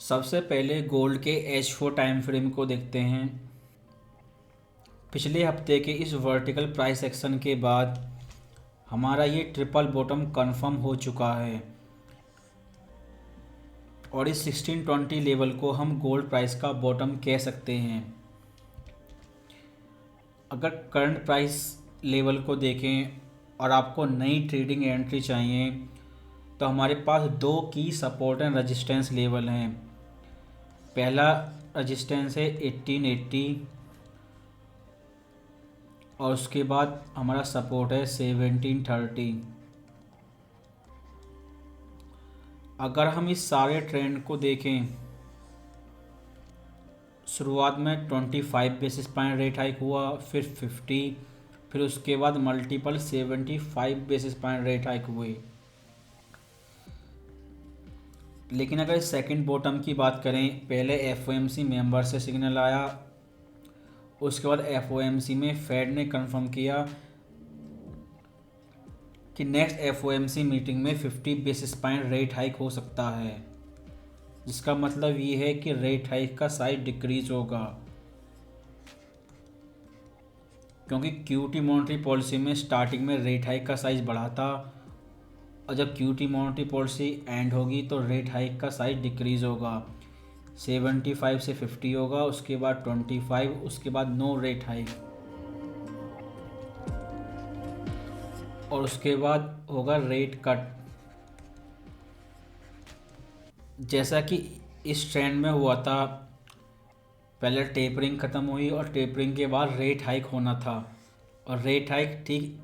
सबसे पहले गोल्ड के H4 टाइम फ्रेम को देखते हैं। पिछले हफ्ते के इस वर्टिकल प्राइस एक्शन के बाद हमारा ये ट्रिपल बॉटम कंफर्म हो चुका है और इस 1620 लेवल को हम गोल्ड प्राइस का बॉटम कह सकते हैं। अगर करंट प्राइस लेवल को देखें और आपको नई ट्रेडिंग एंट्री चाहिए तो हमारे पास दो की सपोर्ट एंड रेजिस्टेंस लेवल हैं। पहला रेजिस्टेंस है 1880 और उसके बाद हमारा सपोर्ट है 1730। अगर हम इस सारे ट्रेंड को देखें, शुरुआत में 25 बेसिस पॉइंट रेट हाइक हुआ, फिर 50, फिर उसके बाद multiple 75 basis point rate hike हुए। लेकिन अगर सेकंड बॉटम की बात करें, पहले एफओएमसी मेंबर से सिग्नल आया, उसके बाद एफओएमसी में फेड ने कंफर्म किया कि नेक्स्ट एफओएमसी मीटिंग में 50 बेसिस पॉइंट रेट हाइक हो सकता है, जिसका मतलब ये है कि रेट हाइक का साइज डिक्रीज होगा, क्योंकि क्यूटी मॉनेटरी पॉलिसी में स्टार्टिंग में रेट हाइक का साइज बढ़ा था और जब क्यूटी मॉनेटरी पॉलिसी एंड होगी तो रेट हाइक का साइज डिक्रीज होगा। 75 से 50 होगा, उसके बाद 25, उसके बाद नो रेट हाइक और उसके बाद होगा रेट कट। जैसा कि इस ट्रेंड में हुआ था, पहले टेपरिंग ख़त्म हुई और टेपरिंग के बाद रेट हाइक होना था और रेट हाइक ठीक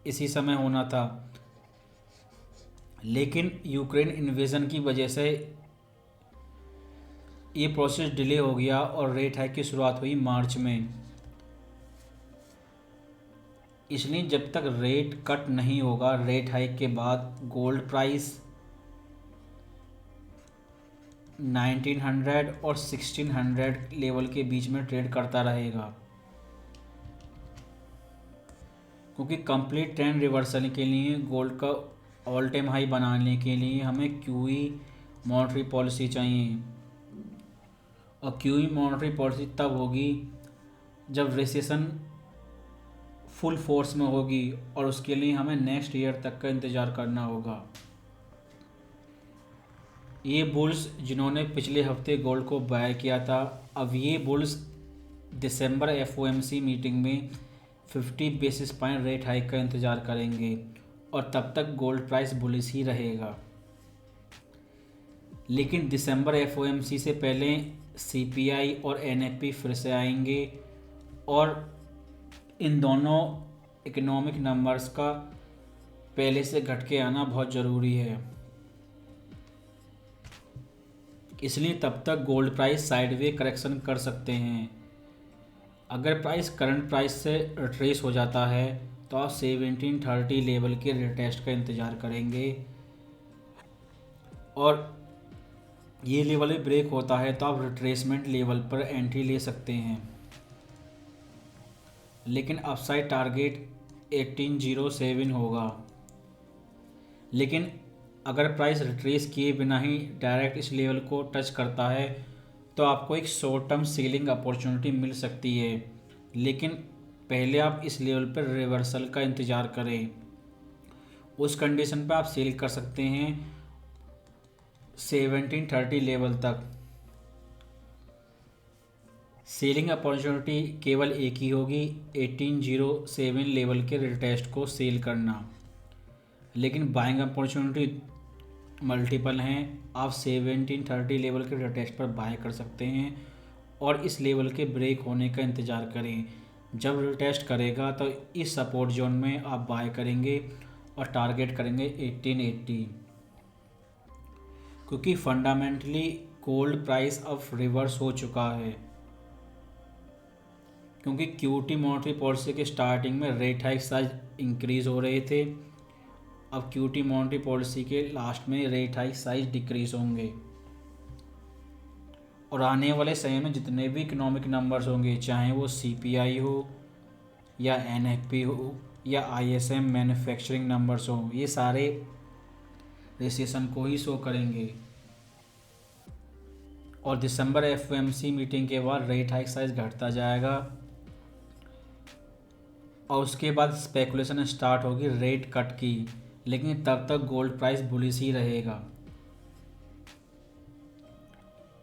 इसी समय होना था, लेकिन यूक्रेन इन्वेजन की वजह से ये प्रोसेस डिले हो गया और रेट हाइक की शुरुआत हुई मार्च में। इसलिए जब तक रेट कट नहीं होगा रेट हाइक के बाद, गोल्ड प्राइस 1900 और 1600 लेवल के बीच में ट्रेड करता रहेगा, क्योंकि कंप्लीट ट्रेंड रिवर्सल के लिए गोल्ड का ऑल टाइम हाई बनाने के लिए हमें क्यूई मॉनेटरी पॉलिसी चाहिए और क्यूई मॉनेटरी पॉलिसी तब होगी जब रिसेशन फुल फोर्स में होगी और उसके लिए हमें नेक्स्ट ईयर तक का इंतज़ार करना होगा। ये बुल्स जिन्होंने पिछले हफ्ते गोल्ड को बाय किया था, अब ये बुल्स दिसंबर एफओएमसी मीटिंग में 50 बेसिस पॉइंट रेट हाइक का इंतज़ार करेंगे और तब तक गोल्ड प्राइस बुलिश ही रहेगा। लेकिन दिसंबर एफओएमसी से पहले सीपीआई और एनएफपी फिर से आएंगे और इन दोनों इकोनॉमिक नंबर्स का पहले से घट के आना बहुत ज़रूरी है, इसलिए तब तक गोल्ड प्राइस साइडवे करेक्शन कर सकते हैं। अगर प्राइस करंट प्राइस से रिट्रेस हो जाता है तो आप 1730 लेवल के रिटेस्ट का इंतज़ार करेंगे और ये लेवल भी ब्रेक होता है तो आप रिट्रेसमेंट लेवल पर एंट्री ले सकते हैं, लेकिन अपसाइड टारगेट 1807 होगा। लेकिन अगर प्राइस रिट्रेस किए बिना ही डायरेक्ट इस लेवल को टच करता है तो आपको एक शॉर्ट टर्म सीलिंग अपॉर्चुनिटी मिल सकती है, लेकिन पहले आप इस लेवल पर रिवर्सल का इंतज़ार करें। उस कंडीशन पर आप सेल कर सकते हैं 1730 लेवल तक। सेलिंग अपॉर्चुनिटी केवल एक ही होगी, 1807 लेवल के रिटेस्ट को सेल करना, लेकिन बाइंग अपॉर्चुनिटी मल्टीपल हैं। आप 1730 लेवल के रिटेस्ट पर बाय कर सकते हैं और इस लेवल के ब्रेक होने का इंतज़ार करें। जब रिटेस्ट करेगा तो इस सपोर्ट जोन में आप बाय करेंगे और टारगेट करेंगे 1880, क्योंकि फंडामेंटली गोल्ड प्राइस अब रिवर्स हो चुका है, क्योंकि क्यूटी मॉनेटरी पॉलिसी के स्टार्टिंग में रेट हाइक साइज इंक्रीज़ हो रहे थे, अब क्यूटी मॉनेटरी पॉलिसी के लास्ट में रेट हाइक साइज डिक्रीज होंगे और आने वाले समय में जितने भी इकोनॉमिक नंबर्स होंगे, चाहे वो सीपीआई हो या एनएफपी हो या आईएसएम मैन्युफैक्चरिंग नंबर्स हो, ये सारे रिसेशन को ही शो करेंगे। और दिसंबर एफओएमसी मीटिंग के बाद रेट हाइक साइज घटता जाएगा और उसके बाद स्पेकुलेशन स्टार्ट होगी रेट कट की, लेकिन तब तक गोल्ड प्राइस बुलिश ही रहेगा।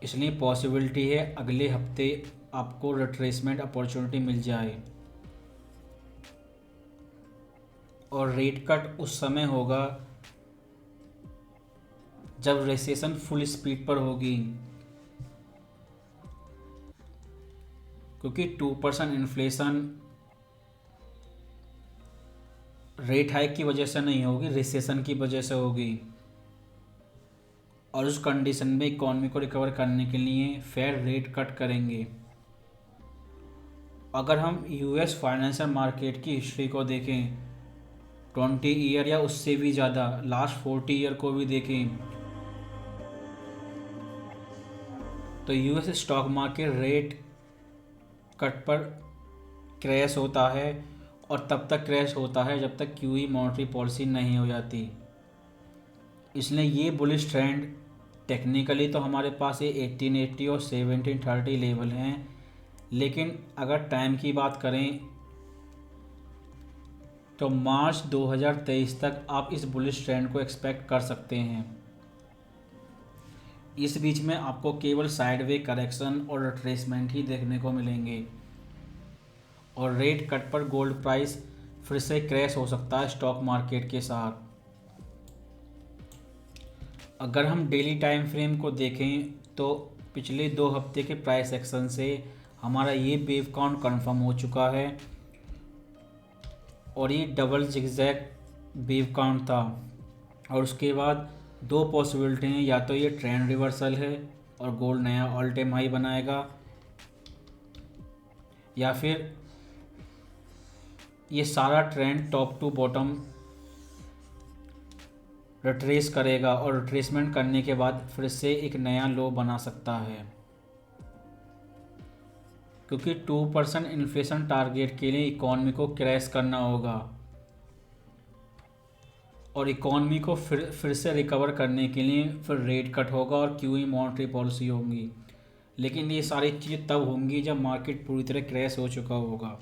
इसलिए पॉसिबिलिटी है अगले हफ्ते आपको रिट्रेसमेंट अपॉर्चुनिटी मिल जाए और रेट कट उस समय होगा जब रिसेशन फुल स्पीड पर होगी, क्योंकि 2% इन्फ्लेशन रेट हाइक की वजह से नहीं होगी, रिसेशन की वजह से होगी। और उस कंडीशन में इकॉनमी को रिकवर करने के लिए फेड रेट कट करेंगे। अगर हम यूएस फाइनेंशियल मार्केट की हिस्ट्री को देखें 20 ईयर या उससे भी ज़्यादा, लास्ट 40 ईयर को भी देखें, तो US stock market rate cut पर क्रैश होता है और तब तक क्रैश होता है जब तक क्यूई मॉनेटरी पॉलिसी नहीं हो जाती। इसलिए ये बुलिश ट्रेंड टेक्निकली तो हमारे पास ये 1880 और 1730 लेवल हैं, लेकिन अगर टाइम की बात करें तो मार्च 2023 तक आप इस बुलिश ट्रेंड को एक्सपेक्ट कर सकते हैं। इस बीच में आपको केवल साइडवे करेक्शन और रिट्रेसमेंट ही देखने को मिलेंगे और रेट कट पर गोल्ड प्राइस फिर से क्रैश हो सकता है स्टॉक मार्केट के साथ। अगर हम डेली टाइम फ्रेम को देखें तो पिछले 2 हफ्ते के प्राइस एक्शन से हमारा ये वेव काउंट कंफर्म हो चुका है और ये डबल जिगजैग वेव काउंट था। और उसके बाद 2 पॉसिबिलिटी हैं, या तो ये ट्रेंड रिवर्सल है और गोल्ड नया ऑल टाइम हाई बनाएगा, या फिर ये सारा trend top to bottom retrace करेगा और रिट्रेसमेंट करने के बाद फिर से एक नया लो बना सकता है, क्योंकि 2% इन्फ्लेशन टारगेट के लिए इकॉनमी को क्रैश करना होगा और इकॉनमी को फिर से रिकवर करने के लिए फिर रेट कट होगा और क्यूई मॉनेटरी पॉलिसी होगी। लेकिन ये सारी चीज़ें तब होंगी जब मार्केट पूरी तरह क्रैश हो चुका होगा।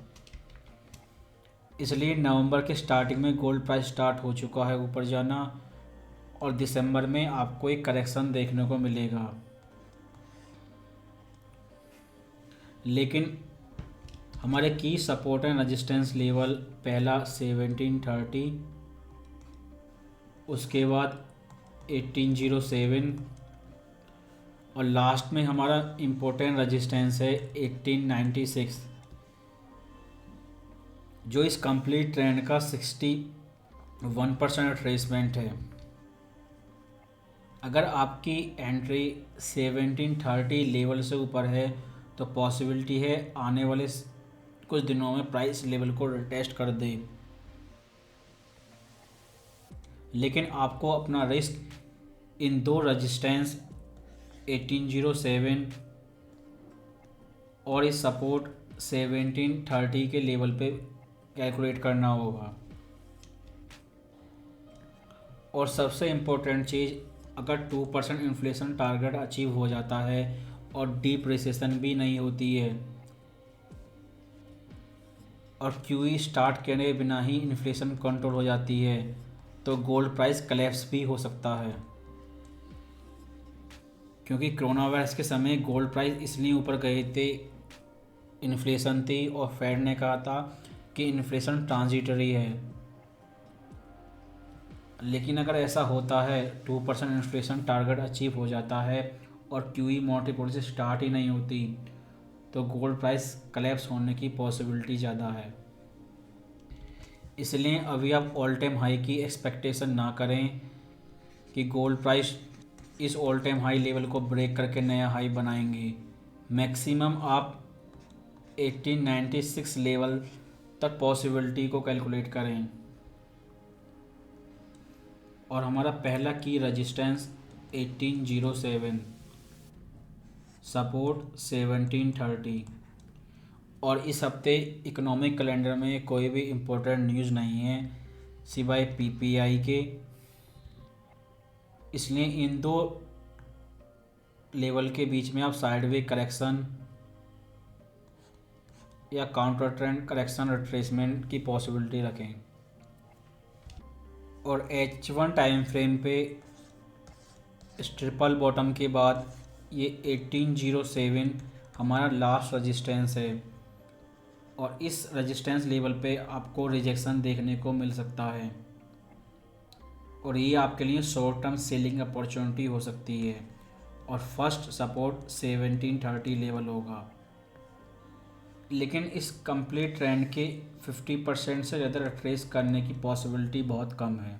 इसलिए नवंबर के स्टार्टिंग में गोल्ड प्राइस स्टार्ट हो चुका है ऊपर जाना और दिसंबर में आपको एक करेक्शन देखने को मिलेगा। लेकिन हमारे की सपोर्ट एंड रेजिस्टेंस लेवल पहला 1730, उसके बाद 1807 और लास्ट में हमारा इम्पोर्टेंट रेजिस्टेंस है 1896, जो इस कंप्लीट ट्रेंड का 61% रिट्रेसमेंट है। अगर आपकी एंट्री 1730 लेवल से ऊपर है तो पॉसिबिलिटी है आने वाले कुछ दिनों में प्राइस लेवल को टेस्ट कर दे, लेकिन आपको अपना रिस्क इन 2 रेजिस्टेंस 1807 और इस सपोर्ट 1730 के लेवल पे कैलकुलेट करना होगा। और सबसे इम्पोर्टेंट चीज़, अगर 2% इन्फ्लेशन टारगेट अचीव हो जाता है और डीप रिसेशन भी नहीं होती है और क्यूई स्टार्ट करे बिना ही इन्फ्लेशन कंट्रोल हो जाती है, तो गोल्ड प्राइस कलेप्स भी हो सकता है। क्योंकि कोरोना वायरस के समय गोल्ड प्राइस इसलिए ऊपर गए थे, इन्फ्लेशन थी और फेड ने कहा था कि इन्फ्लेशन ट्रांजिटरी है। लेकिन अगर ऐसा होता है 2% इन्फ्लेशन टारगेट अचीव हो जाता है और क्यूई मॉनेटरी पॉलिसी स्टार्ट ही नहीं होती, तो गोल्ड प्राइस कलेप्स होने की पॉसिबिलिटी ज़्यादा है। इसलिए अभी आप ऑल टाइम हाई की एक्सपेक्टेशन ना करें कि गोल्ड प्राइस इस ऑल टाइम हाई लेवल को ब्रेक करके नया हाई बनाएंगे। मैक्सिमम आप 1896 लेवल तक पॉसिबिलिटी को कैलकुलेट करें। और हमारा पहला की रेजिस्टेंस 1807, सपोर्ट 1730। और इस हफ्ते इकोनॉमिक कैलेंडर में कोई भी इम्पोर्टेंट न्यूज़ नहीं है सिवाय पीपीआई के, इसलिए इन 2 लेवल के बीच में आप साइडवे करेक्शन या काउंटर ट्रेंड करेक्शन रिट्रेसमेंट की पॉसिबिलिटी रखें। और H1 टाइम फ्रेम पे इस ट्रिपल बॉटम के बाद ये 1807 हमारा लास्ट रेजिस्टेंस है और इस रेजिस्टेंस लेवल पे आपको रिजेक्शन देखने को मिल सकता है और ये आपके लिए शॉर्ट टर्म सेलिंग अपॉर्चुनिटी हो सकती है। और फर्स्ट सपोर्ट 1730 लेवल होगा, लेकिन इस कंप्लीट ट्रेंड के 50% से ज़्यादा रिट्रेस करने की पॉसिबिलिटी बहुत कम है।